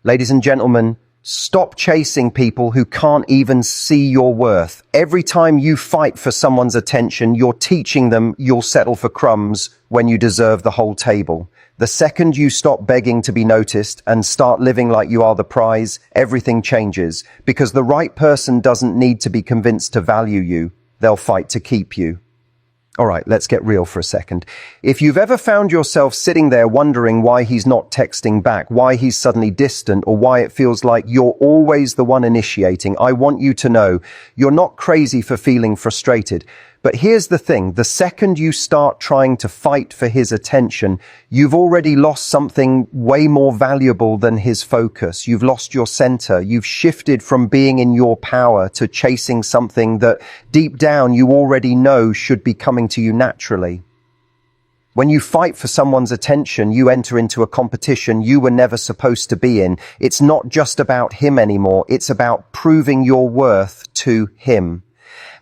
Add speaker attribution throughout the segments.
Speaker 1: Ladies and gentlemen, stop chasing people who can't even see your worth. Every time you fight for someone's attention, you're teaching them you'll settle for crumbs when you deserve the whole table. The second you stop begging to be noticed and start living like you are the prize, everything changes, because the right person doesn't need to be convinced to value you. They'll fight to keep you. All right, let's get real for a second. If you've ever found yourself sitting there wondering why he's not texting back, why he's suddenly distant, or why it feels like you're always the one initiating, I want you to know you're not crazy for feeling frustrated. But here's the thing, the second you start trying to fight for his attention, you've already lost something way more valuable than his focus. You've lost your center. You've shifted from being in your power to chasing something that deep down you already know should be coming to you naturally. When you fight for someone's attention, you enter into a competition you were never supposed to be in. It's not just about him anymore. It's about proving your worth to him.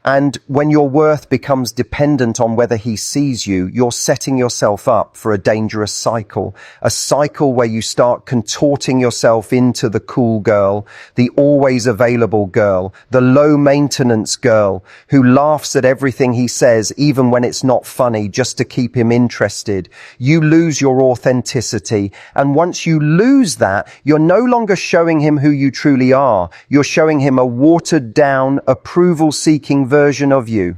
Speaker 1: And when your worth becomes dependent on whether he sees you, you're setting yourself up for a dangerous cycle. A cycle where you start contorting yourself into the cool girl, the always available girl, the low maintenance girl who laughs at everything he says, even when it's not funny, just to keep him interested. You lose your authenticity. And once you lose that, you're no longer showing him who you truly are. You're showing him a watered down, approval-seeking version of you.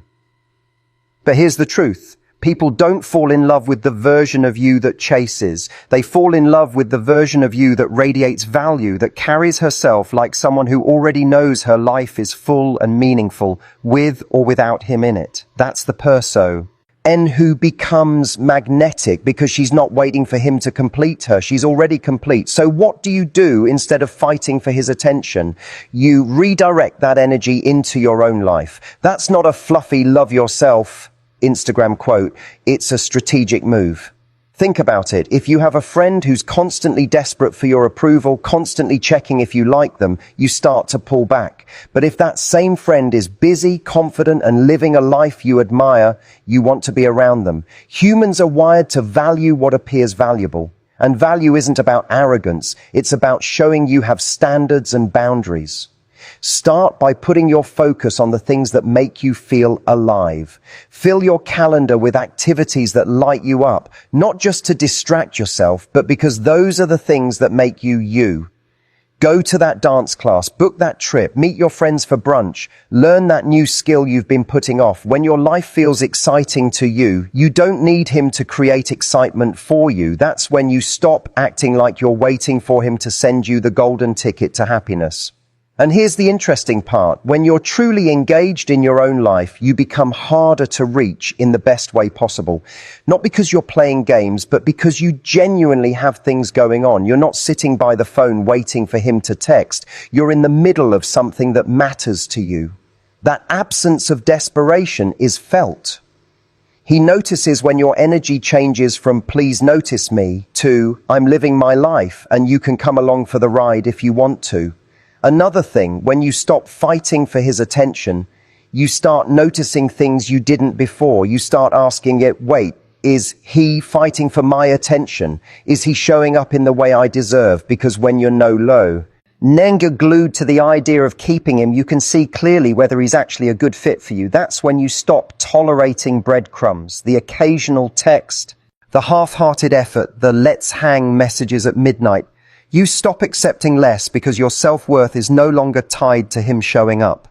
Speaker 1: But here's the truth. People don't fall in love with the version of you that chases. They fall in love with the version of you that radiates value, that carries herself like someone who already knows her life is full and meaningful, with or without him in it. That's the perso. And who becomes magnetic because she's not waiting for him to complete her. She's already complete. So what do you do instead of fighting for his attention? You redirect that energy into your own life. That's not a fluffy love yourself Instagram quote. It's a strategic move. Think about it. If you have a friend who's constantly desperate for your approval, constantly checking if you like them, you start to pull back. But if that same friend is busy, confident, and living a life you admire, you want to be around them. Humans are wired to value what appears valuable. And value isn't about arrogance. It's about showing you have standards and boundaries. Start by putting your focus on the things that make you feel alive. Fill your calendar with activities that light you up, not just to distract yourself, but because those are the things that make you you. Go to that dance class, book that trip, meet your friends for brunch, learn that new skill you've been putting off. When your life feels exciting to you, you don't need him to create excitement for you. That's when you stop acting like you're waiting for him to send you the golden ticket to happiness. And here's the interesting part. When you're truly engaged in your own life, you become harder to reach in the best way possible. Not because you're playing games, but because you genuinely have things going on. You're not sitting by the phone waiting for him to text. You're in the middle of something that matters to you. That absence of desperation is felt. He notices when your energy changes from "please notice me" to "I'm living my life and you can come along for the ride if you want to." Another thing, when you stop fighting for his attention, you start noticing things you didn't before. You start asking it, wait, is he fighting for my attention? Is he showing up in the way I deserve? Because when you're no low, Nenga glued to the idea of keeping him, you can see clearly whether he's actually a good fit for you. That's when you stop tolerating breadcrumbs, the occasional text, the half-hearted effort, the let's hang messages at midnight. You stop accepting less because your self-worth is no longer tied to him showing up.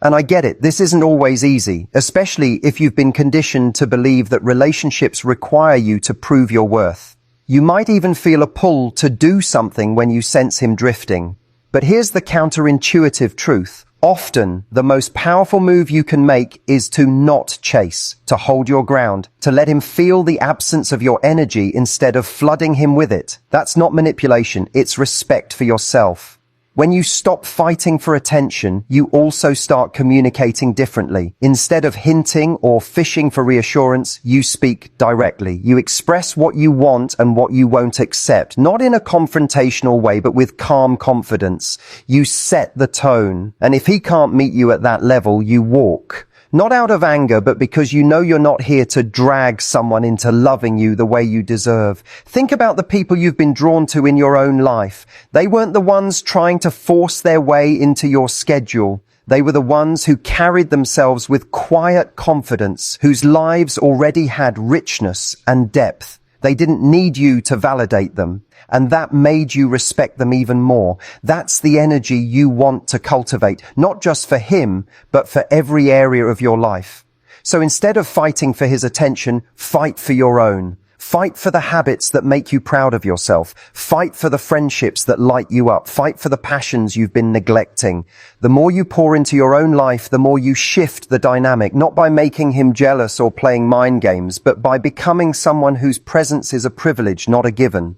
Speaker 1: And I get it, this isn't always easy, especially if you've been conditioned to believe that relationships require you to prove your worth. You might even feel a pull to do something when you sense him drifting. But here's the counterintuitive truth. Often, the most powerful move you can make is to not chase, to hold your ground, to let him feel the absence of your energy instead of flooding him with it. That's not manipulation, it's respect for yourself. When you stop fighting for attention, you also start communicating differently. Instead of hinting or fishing for reassurance, you speak directly. You express what you want and what you won't accept, not in a confrontational way, but with calm confidence. You set the tone, and if he can't meet you at that level, you walk. Not out of anger, but because you know you're not here to drag someone into loving you the way you deserve. Think about the people you've been drawn to in your own life. They weren't the ones trying to force their way into your schedule. They were the ones who carried themselves with quiet confidence, whose lives already had richness and depth. They didn't need you to validate them, and that made you respect them even more. That's the energy you want to cultivate, not just for him, but for every area of your life. So instead of fighting for his attention, fight for your own. Fight for the habits that make you proud of yourself. Fight for the friendships that light you up. Fight for the passions you've been neglecting. The more you pour into your own life, the more you shift the dynamic, not by making him jealous or playing mind games, but by becoming someone whose presence is a privilege, not a given.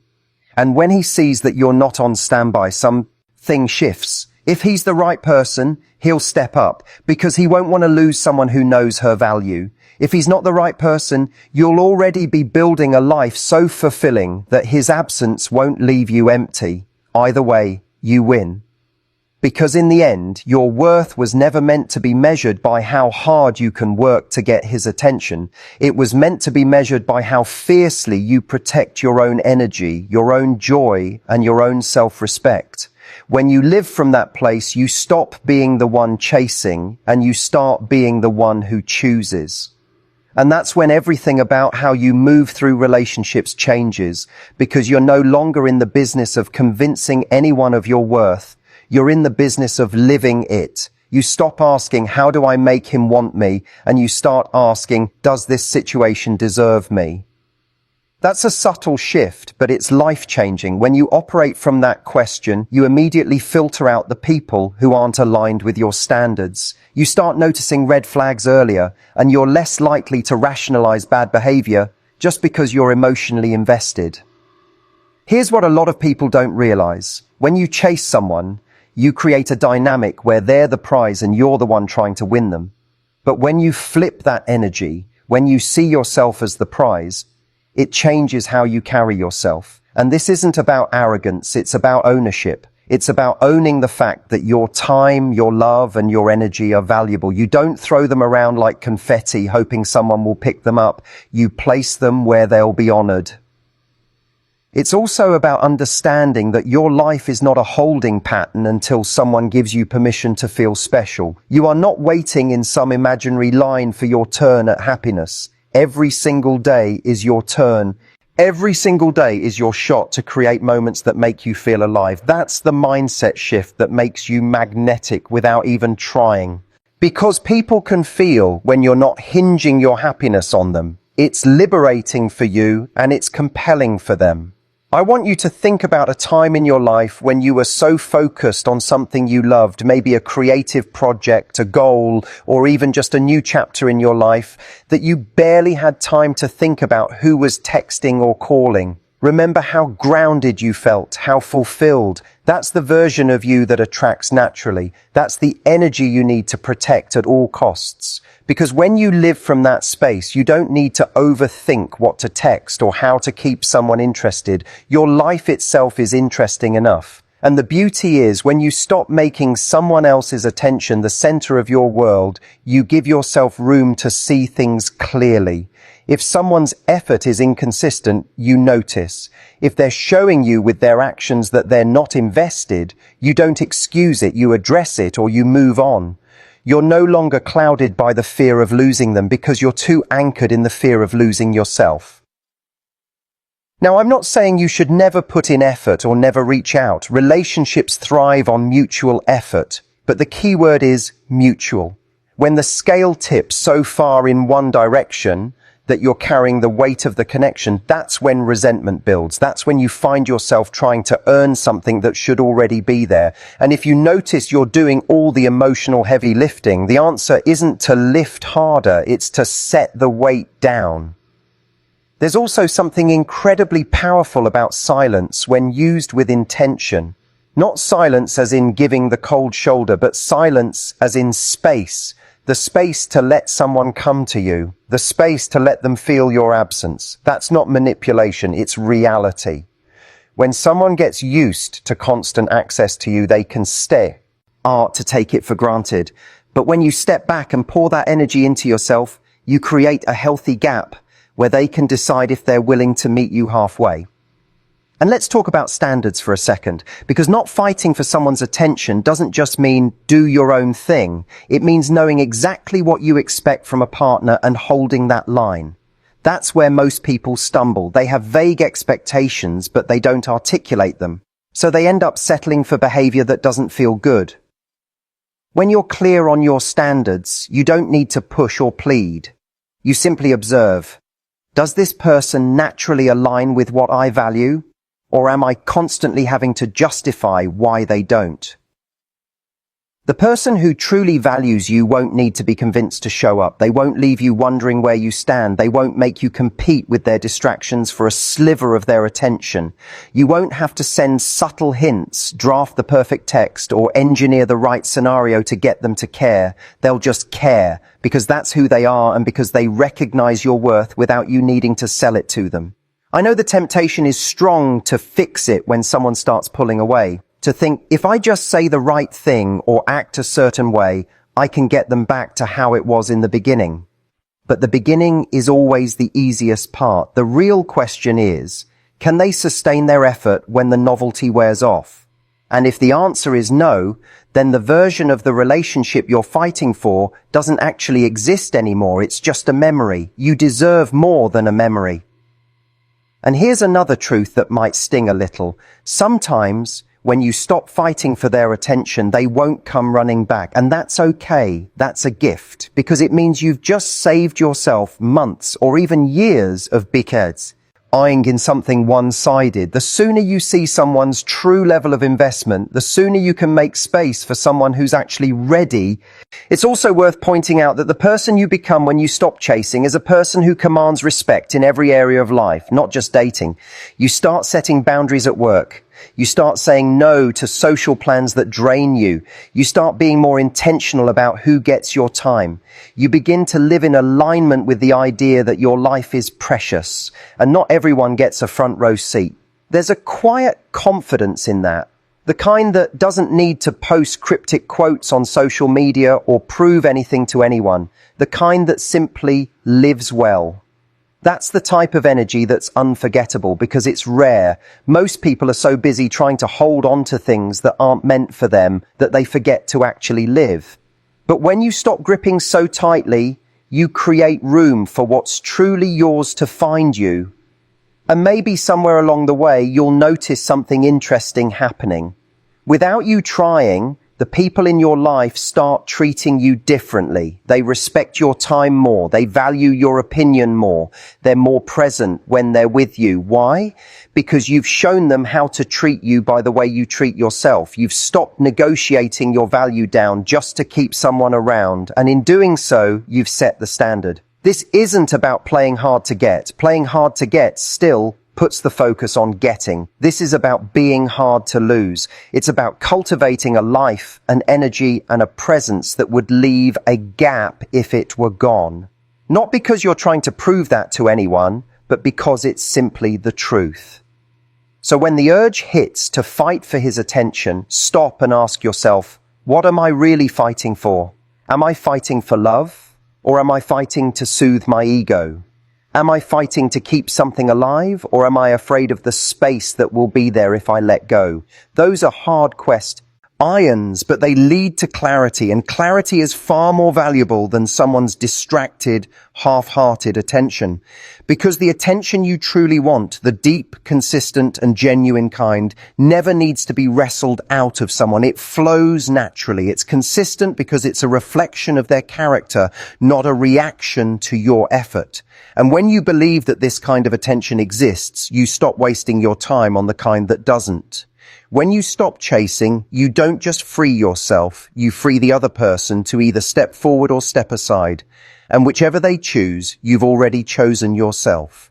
Speaker 1: And when he sees that you're not on standby, something shifts. If he's the right person, he'll step up because he won't want to lose someone who knows her value. If he's not the right person, you'll already be building a life so fulfilling that his absence won't leave you empty. Either way, you win. Because in the end, your worth was never meant to be measured by how hard you can work to get his attention. It was meant to be measured by how fiercely you protect your own energy, your own joy, and your own self-respect. When you live from that place, you stop being the one chasing and you start being the one who chooses. And that's when everything about how you move through relationships changes, because you're no longer in the business of convincing anyone of your worth. You're in the business of living it. You stop asking, how do I make him want me? And you start asking, does this situation deserve me? That's a subtle shift, but it's life-changing. When you operate from that question, you immediately filter out the people who aren't aligned with your standards. You start noticing red flags earlier, and you're less likely to rationalize bad behavior just because you're emotionally invested. Here's what a lot of people don't realize. When you chase someone, you create a dynamic where they're the prize and you're the one trying to win them. But when you flip that energy, when you see yourself as the prize, it changes how you carry yourself. And this isn't about arrogance, it's about ownership. It's about owning the fact that your time, your love, and your energy are valuable. You don't throw them around like confetti, hoping someone will pick them up. You place them where they'll be honored. It's also about understanding that your life is not a holding pattern until someone gives you permission to feel special. You are not waiting in some imaginary line for your turn at happiness. Every single day is your turn. Every single day is your shot to create moments that make you feel alive. That's the mindset shift that makes you magnetic without even trying. Because people can feel when you're not hinging your happiness on them. It's liberating for you and it's compelling for them. I want you to think about a time in your life when you were so focused on something you loved, maybe a creative project, a goal, or even just a new chapter in your life, that you barely had time to think about who was texting or calling. Remember how grounded you felt, how fulfilled. That's the version of you that attracts naturally. That's the energy you need to protect at all costs. Because when you live from that space, you don't need to overthink what to text or how to keep someone interested. Your life itself is interesting enough. And the beauty is, when you stop making someone else's attention the center of your world, you give yourself room to see things clearly. If someone's effort is inconsistent, you notice. If they're showing you with their actions that they're not invested, you don't excuse it, you address it, or you move on. You're no longer clouded by the fear of losing them because you're too anchored in the fear of losing yourself. Now, I'm not saying you should never put in effort or never reach out. Relationships thrive on mutual effort, but the key word is mutual. When the scale tips so far in one direction that you're carrying the weight of the connection, that's when resentment builds. That's when you find yourself trying to earn something that should already be there. And if you notice you're doing all the emotional heavy lifting, the answer isn't to lift harder, it's to set the weight down. There's also something incredibly powerful about silence when used with intention. Not silence as in giving the cold shoulder, but silence as in space. The space to let someone come to you. The space to let them feel your absence. That's not manipulation, it's reality. When someone gets used to constant access to you, they can stay. Art to take it for granted. But when you step back and pour that energy into yourself, you create a healthy gap where they can decide if they're willing to meet you halfway. And let's talk about standards for a second, because not fighting for someone's attention doesn't just mean do your own thing. It means knowing exactly what you expect from a partner and holding that line. That's where most people stumble. They have vague expectations, but they don't articulate them. So they end up settling for behavior that doesn't feel good. When you're clear on your standards, you don't need to push or plead. You simply observe. Does this person naturally align with what I value? Or am I constantly having to justify why they don't? The person who truly values you won't need to be convinced to show up. They won't leave you wondering where you stand. They won't make you compete with their distractions for a sliver of their attention. You won't have to send subtle hints, draft the perfect text, or engineer the right scenario to get them to care. They'll just care because that's who they are and because they recognize your worth without you needing to sell it to them. I know the temptation is strong to fix it when someone starts pulling away. To think, if I just say the right thing or act a certain way, I can get them back to how it was in the beginning. But the beginning is always the easiest part. The real question is, can they sustain their effort when the novelty wears off? And if the answer is no, then the version of the relationship you're fighting for doesn't actually exist anymore. It's just a memory. You deserve more than a memory. And here's another truth that might sting a little. Sometimes, when you stop fighting for their attention, they won't come running back. And that's okay. That's a gift, because it means you've just saved yourself months or even years of bickheads, eyeing in something one-sided. The sooner you see someone's true level of investment, the sooner you can make space for someone who's actually ready. It's also worth pointing out that the person you become when you stop chasing is a person who commands respect in every area of life, not just dating. You start setting boundaries at work. You start saying no to social plans that drain you. You start being more intentional about who gets your time. You begin to live in alignment with the idea that your life is precious and not everyone gets a front row seat. There's a quiet confidence in that, the kind that doesn't need to post cryptic quotes on social media or prove anything to anyone, the kind that simply lives well. That's the type of energy that's unforgettable because it's rare. Most people are so busy trying to hold on to things that aren't meant for them that they forget to actually live. But when you stop gripping so tightly, you create room for what's truly yours to find you. And maybe somewhere along the way, you'll notice something interesting happening. Without you trying, the people in your life start treating you differently. They respect your time more. They value your opinion more. They're more present when they're with you. Why? Because you've shown them how to treat you by the way you treat yourself. You've stopped negotiating your value down just to keep someone around. And in doing so, you've set the standard. This isn't about playing hard to get. Playing hard to get still puts the focus on getting. This is about being hard to lose. It's about cultivating a life, an energy, and a presence that would leave a gap if it were gone. Not because you're trying to prove that to anyone, but because it's simply the truth. So when the urge hits to fight for his attention, stop and ask yourself, what am I really fighting for? Am I fighting for love? Or am I fighting to soothe my ego? Am I fighting to keep something alive, or am I afraid of the space that will be there if I let go? Those are hard irons, but they lead to clarity, and clarity is far more valuable than someone's distracted, half-hearted attention. Because the attention you truly want, the deep, consistent, and genuine kind, never needs to be wrestled out of someone. It flows naturally. It's consistent because it's a reflection of their character, not a reaction to your effort. And when you believe that this kind of attention exists, you stop wasting your time on the kind that doesn't. When you stop chasing, you don't just free yourself, you free the other person to either step forward or step aside. And whichever they choose, you've already chosen yourself.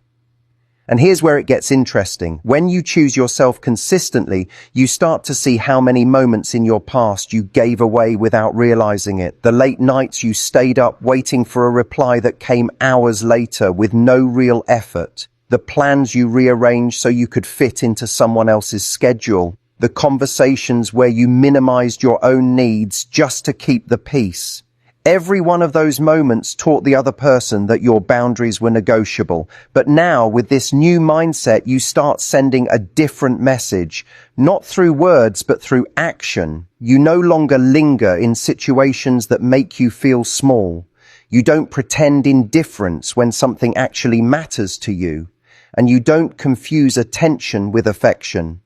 Speaker 1: And here's where it gets interesting. When you choose yourself consistently, you start to see how many moments in your past you gave away without realizing it. The late nights you stayed up waiting for a reply that came hours later with no real effort. The plans you rearranged so you could fit into someone else's schedule. The conversations where you minimized your own needs just to keep the peace. Every one of those moments taught the other person that your boundaries were negotiable. But now, with this new mindset, you start sending a different message, not through words, but through action. You no longer linger in situations that make you feel small. You don't pretend indifference when something actually matters to you. And you don't confuse attention with affection.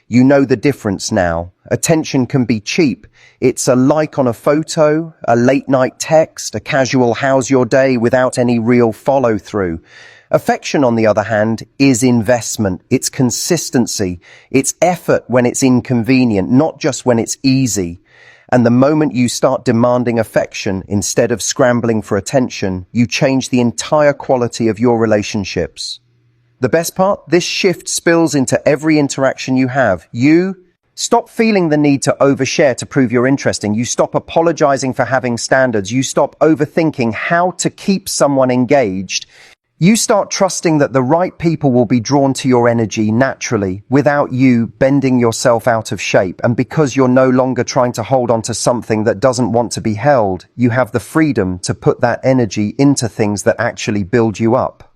Speaker 1: You know the difference now. Attention can be cheap. It's a like on a photo, a late night text, a casual how's your day without any real follow through. Affection, on the other hand, is investment. It's consistency. It's effort when it's inconvenient, not just when it's easy. And the moment you start demanding affection instead of scrambling for attention, you change the entire quality of your relationships. The best part? This shift spills into every interaction you have. You stop feeling the need to overshare to prove you're interesting. You stop apologizing for having standards. You stop overthinking how to keep someone engaged. You start trusting that the right people will be drawn to your energy naturally without you bending yourself out of shape. And because you're no longer trying to hold on to something that doesn't want to be held, you have the freedom to put that energy into things that actually build you up.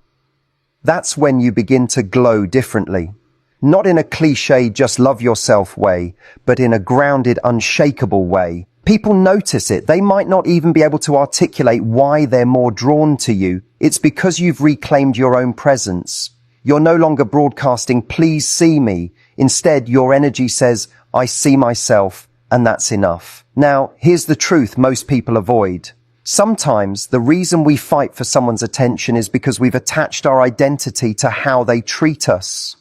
Speaker 1: That's when you begin to glow differently. Not in a cliche just love yourself way, but in a grounded, unshakable way. People notice it. They might not even be able to articulate why they're more drawn to you. It's because you've reclaimed your own presence. You're no longer broadcasting, please see me. Instead, your energy says, I see myself, and that's enough. Now, here's the truth most people avoid. Sometimes the reason we fight for someone's attention is because we've attached our identity to how they treat us.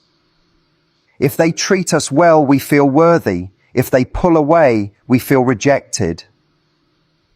Speaker 1: If they treat us well, we feel worthy. If they pull away, we feel rejected.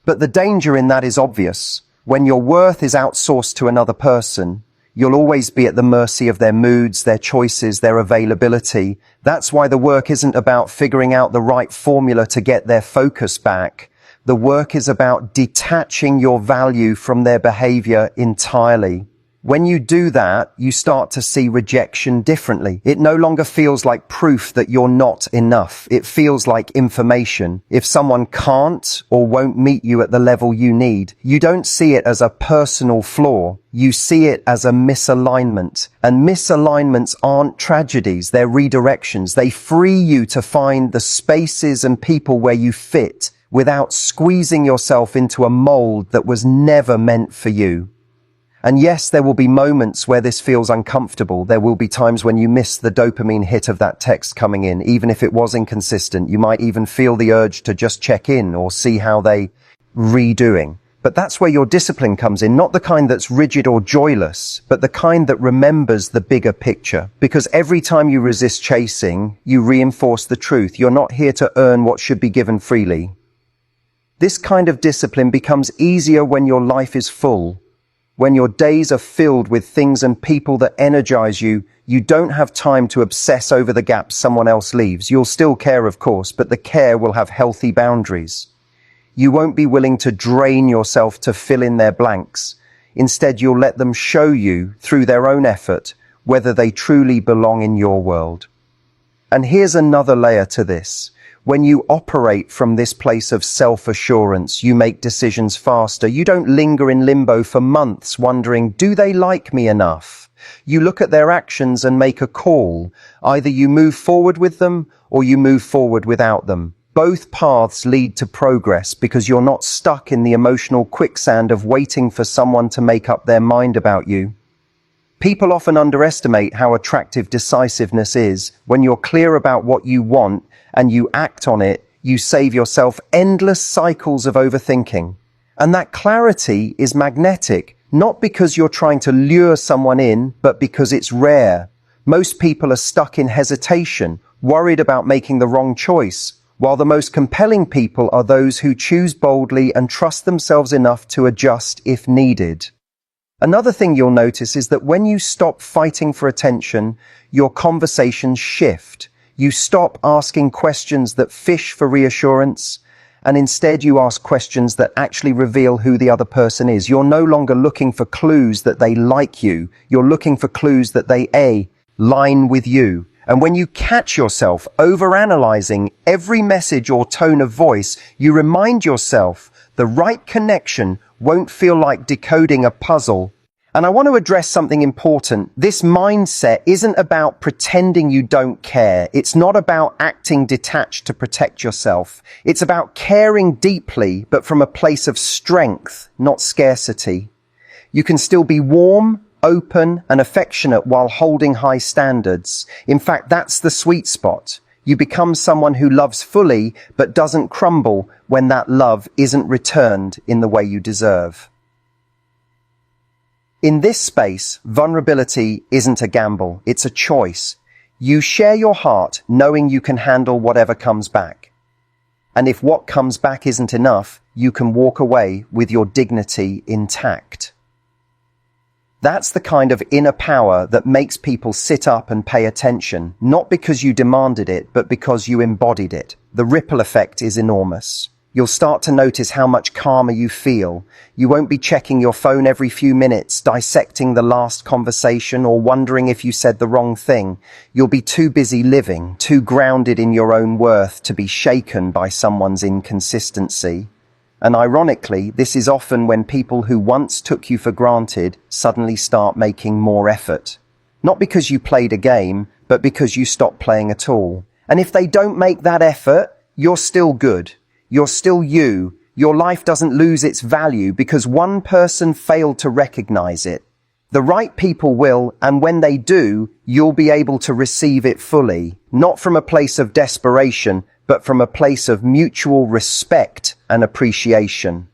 Speaker 1: But the danger in that is obvious. When your worth is outsourced to another person, you'll always be at the mercy of their moods, their choices, their availability. That's why the work isn't about figuring out the right formula to get their focus back. The work is about detaching your value from their behavior entirely. When you do that, you start to see rejection differently. It no longer feels like proof that you're not enough. It feels like information. If someone can't or won't meet you at the level you need, you don't see it as a personal flaw. You see it as a misalignment. And misalignments aren't tragedies, they're redirections. They free you to find the spaces and people where you fit, without squeezing yourself into a mold that was never meant for you. And yes, there will be moments where this feels uncomfortable. There will be times when you miss the dopamine hit of that text coming in, even if it was inconsistent. You might even feel the urge to just check in or see how they redoing. But that's where your discipline comes in, not the kind that's rigid or joyless, but the kind that remembers the bigger picture. Because every time you resist chasing, you reinforce the truth. You're not here to earn what should be given freely. This kind of discipline becomes easier when your life is full. When your days are filled with things and people that energize you, you don't have time to obsess over the gaps someone else leaves. You'll still care, of course, but the care will have healthy boundaries. You won't be willing to drain yourself to fill in their blanks. Instead, you'll let them show you, through their own effort, whether they truly belong in your world. And here's another layer to this. When you operate from this place of self-assurance, you make decisions faster. You don't linger in limbo for months wondering, do they like me enough? You look at their actions and make a call. Either you move forward with them or you move forward without them. Both paths lead to progress because you're not stuck in the emotional quicksand of waiting for someone to make up their mind about you. People often underestimate how attractive decisiveness is. When you're clear about what you want and you act on it, you save yourself endless cycles of overthinking. And that clarity is magnetic, not because you're trying to lure someone in, but because it's rare. Most people are stuck in hesitation, worried about making the wrong choice, while the most compelling people are those who choose boldly and trust themselves enough to adjust if needed. Another thing you'll notice is that when you stop fighting for attention, your conversations shift. You stop asking questions that fish for reassurance, and instead you ask questions that actually reveal who the other person is. You're no longer looking for clues that they like you. You're looking for clues that they line with you. And when you catch yourself overanalyzing every message or tone of voice, you remind yourself The right connection won't feel like decoding a puzzle. And I want to address something important. This mindset isn't about pretending you don't care. It's not about acting detached to protect yourself. It's about caring deeply, but from a place of strength, not scarcity. You can still be warm, open, and affectionate while holding high standards. In fact, that's the sweet spot. You become someone who loves fully, but doesn't crumble when that love isn't returned in the way you deserve. In this space, vulnerability isn't a gamble, it's a choice. You share your heart knowing you can handle whatever comes back. And if what comes back isn't enough, you can walk away with your dignity intact. That's the kind of inner power that makes people sit up and pay attention, not because you demanded it, but because you embodied it. The ripple effect is enormous. You'll start to notice how much calmer you feel. You won't be checking your phone every few minutes, dissecting the last conversation, or wondering if you said the wrong thing. You'll be too busy living, too grounded in your own worth to be shaken by someone's inconsistency. And ironically, this is often when people who once took you for granted suddenly start making more effort. Not because you played a game, but because you stopped playing at all. And if they don't make that effort, you're still good. You're still you. Your life doesn't lose its value because one person failed to recognize it. The right people will, and when they do, you'll be able to receive it fully, not from a place of desperation, but from a place of mutual respect and appreciation.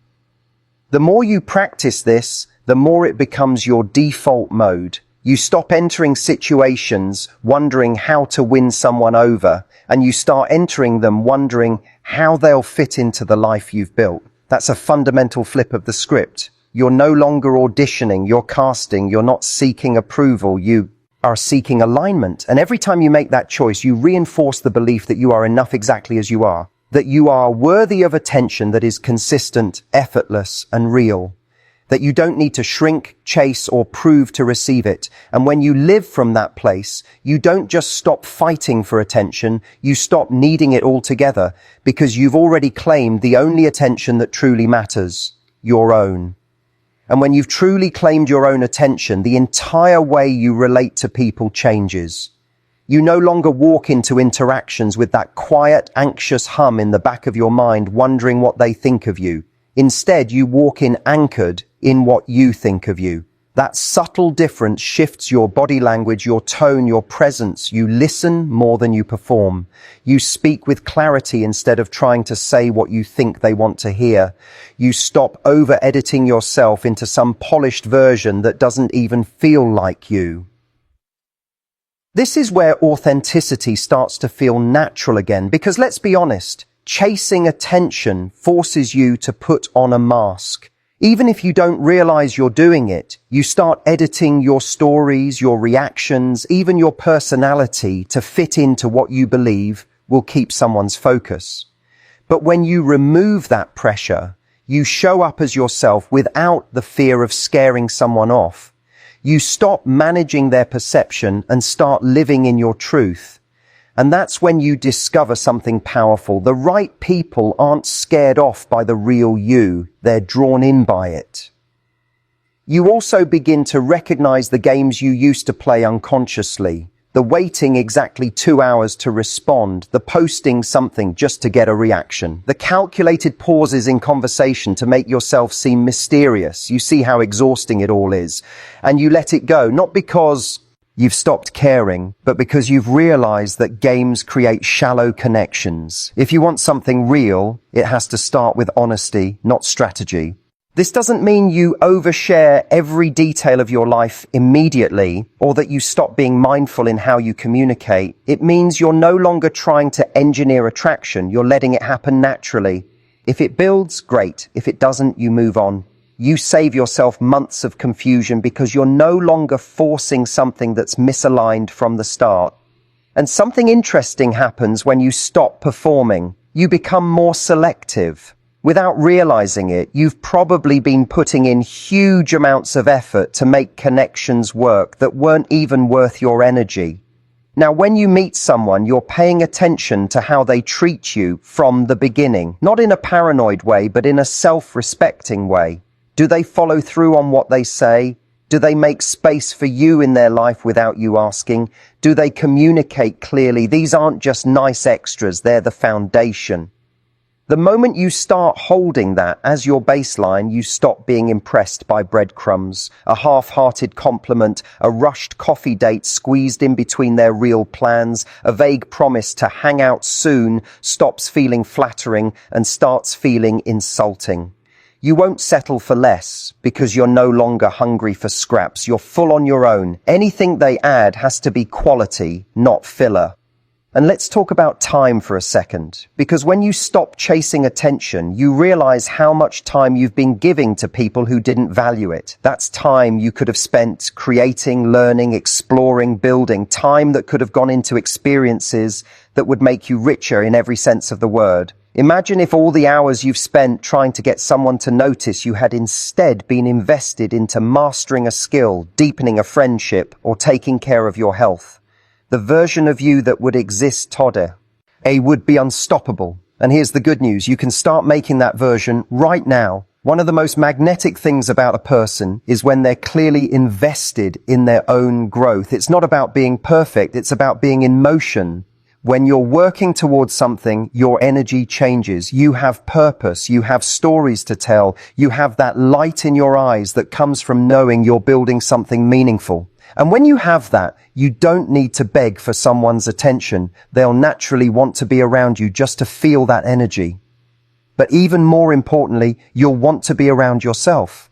Speaker 1: The more you practice this, the more it becomes your default mode. You stop entering situations wondering how to win someone over, and you start entering them wondering how they'll fit into the life you've built. That's a fundamental flip of the script. You're no longer auditioning, you're casting, you're not seeking approval, you are seeking alignment. And every time you make that choice, you reinforce the belief that you are enough exactly as you are, that you are worthy of attention that is consistent, effortless, and real, that you don't need to shrink, chase, or prove to receive it. And when you live from that place, you don't just stop fighting for attention, you stop needing it altogether, because you've already claimed the only attention that truly matters, your own. And when you've truly claimed your own attention, the entire way you relate to people changes. You no longer walk into interactions with that quiet, anxious hum in the back of your mind, wondering what they think of you. Instead, you walk in anchored in what you think of you. That subtle difference shifts your body language, your tone, your presence. You listen more than you perform. You speak with clarity instead of trying to say what you think they want to hear. You stop over-editing yourself into some polished version that doesn't even feel like you. This is where authenticity starts to feel natural again, because let's be honest, chasing attention forces you to put on a mask. Even if you don't realize you're doing it, you start editing your stories, your reactions, even your personality to fit into what you believe will keep someone's focus. But when you remove that pressure, you show up as yourself without the fear of scaring someone off. You stop managing their perception and start living in your truth. And that's when you discover something powerful. The right people aren't scared off by the real you. They're drawn in by it. You also begin to recognize the games you used to play unconsciously. The waiting exactly 2 hours to respond, the posting something just to get a reaction, the calculated pauses in conversation to make yourself seem mysterious. You see how exhausting it all is, and you let it go, not because you've stopped caring, but because you've realized that games create shallow connections. If you want something real, it has to start with honesty, not strategy. This doesn't mean you overshare every detail of your life immediately, or that you stop being mindful in how you communicate. It means you're no longer trying to engineer attraction. You're letting it happen naturally. If it builds, great. If it doesn't, you move on. You save yourself months of confusion because you're no longer forcing something that's misaligned from the start. And something interesting happens when you stop performing. You become more selective. Without realizing it, you've probably been putting in huge amounts of effort to make connections work that weren't even worth your energy. Now, when you meet someone, you're paying attention to how they treat you from the beginning, not in a paranoid way, but in a self-respecting way. Do they follow through on what they say? Do they make space for you in their life without you asking? Do they communicate clearly? These aren't just nice extras, they're the foundation. The moment you start holding that as your baseline, you stop being impressed by breadcrumbs, a half-hearted compliment, a rushed coffee date squeezed in between their real plans, a vague promise to hang out soon stops feeling flattering and starts feeling insulting. You won't settle for less because you're no longer hungry for scraps. You're full on your own. Anything they add has to be quality, not filler. And let's talk about time for a second, because when you stop chasing attention, you realize how much time you've been giving to people who didn't value it. That's time you could have spent creating, learning, exploring, building, time that could have gone into experiences that would make you richer in every sense of the word. Imagine if all the hours you've spent trying to get someone to notice you had instead been invested into mastering a skill, deepening a friendship, or taking care of your health. The version of you that would exist today would be unstoppable. And here's the good news. You can start making that version right now. One of the most magnetic things about a person is when they're clearly invested in their own growth. It's not about being perfect. It's about being in motion. When you're working towards something, your energy changes. You have purpose. You have stories to tell. You have that light in your eyes that comes from knowing you're building something meaningful. And when you have that, you don't need to beg for someone's attention. They'll naturally want to be around you just to feel that energy. But even more importantly, you'll want to be around yourself.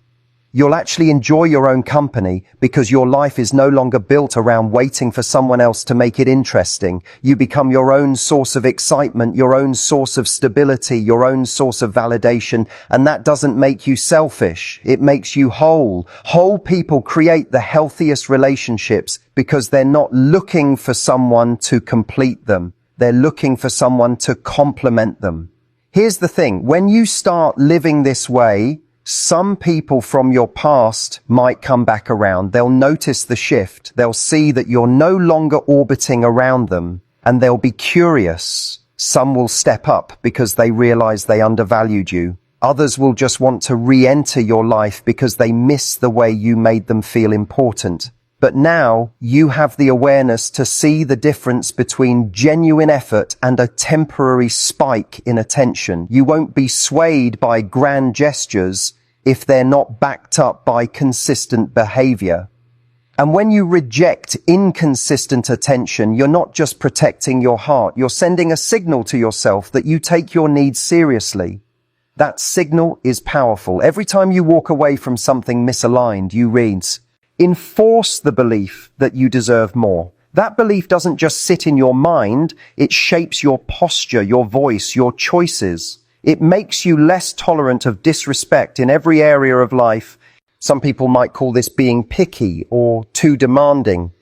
Speaker 1: You'll actually enjoy your own company because your life is no longer built around waiting for someone else to make it interesting. You become your own source of excitement, your own source of stability, your own source of validation. And that doesn't make you selfish. It makes you whole. Whole people create the healthiest relationships because they're not looking for someone to complete them. They're looking for someone to complement them. Here's the thing. When you start living this way, some people from your past might come back around. They'll notice the shift. They'll see that you're no longer orbiting around them, and they'll be curious. Some will step up because they realize they undervalued you. Others will just want to re-enter your life because they miss the way you made them feel important. But now you have the awareness to see the difference between genuine effort and a temporary spike in attention. You won't be swayed by grand gestures if they're not backed up by consistent behavior. And when you reject inconsistent attention, you're not just protecting your heart, you're sending a signal to yourself that you take your needs seriously. That signal is powerful. Every time you walk away from something misaligned, you enforce the belief that you deserve more. That belief doesn't just sit in your mind, it shapes your posture, your voice, your choices. It makes you less tolerant of disrespect in every area of life. Some people might call this being picky or too demanding.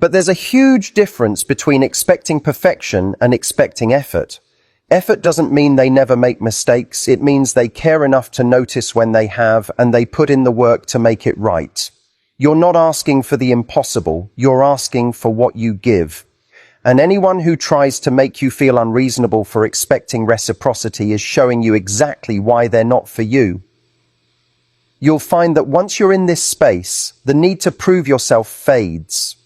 Speaker 1: But there's a huge difference between expecting perfection and expecting effort. Effort doesn't mean they never make mistakes. It means they care enough to notice when they have, and they put in the work to make it right. You're not asking for the impossible, you're asking for what you give. And anyone who tries to make you feel unreasonable for expecting reciprocity is showing you exactly why they're not for you. You'll find that once you're in this space, the need to prove yourself fades.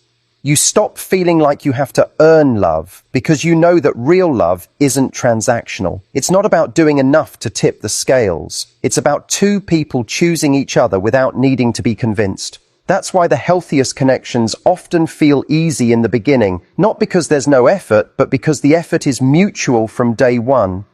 Speaker 1: You stop feeling like you have to earn love because you know that real love isn't transactional. It's not about doing enough to tip the scales. It's about two people choosing each other without needing to be convinced. That's why the healthiest connections often feel easy in the beginning, not because there's no effort, but because the effort is mutual from day one.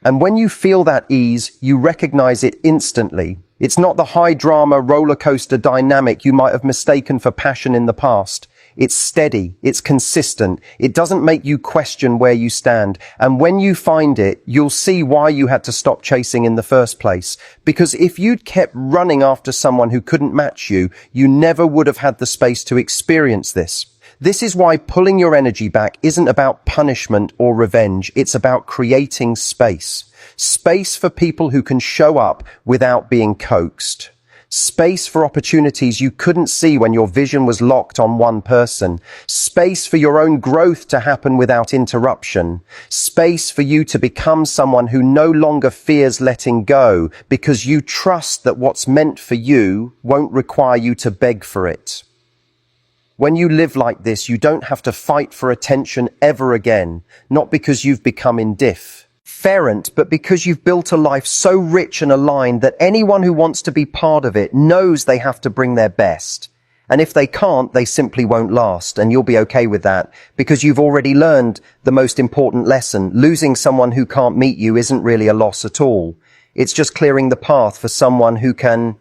Speaker 1: And when you feel that ease, you recognize it instantly. It's not the high drama roller coaster dynamic you might have mistaken for passion in the past. It's steady, it's consistent, it doesn't make you question where you stand. And when you find it, you'll see why you had to stop chasing in the first place. Because if you'd kept running after someone who couldn't match you, you never would have had the space to experience this. This is why pulling your energy back isn't about punishment or revenge, it's about creating space. Space for people who can show up without being coaxed. Space for opportunities you couldn't see when your vision was locked on one person. Space for your own growth to happen without interruption. Space for you to become someone who no longer fears letting go because you trust that what's meant for you won't require you to beg for it. When you live like this, you don't have to fight for attention ever again, not because you've become indifferent, but because you've built a life so rich and aligned that anyone who wants to be part of it knows they have to bring their best. And if they can't, they simply won't last, and you'll be okay with that, because you've already learned the most important lesson. Losing someone who can't meet you isn't really a loss at all. It's just clearing the path for someone who can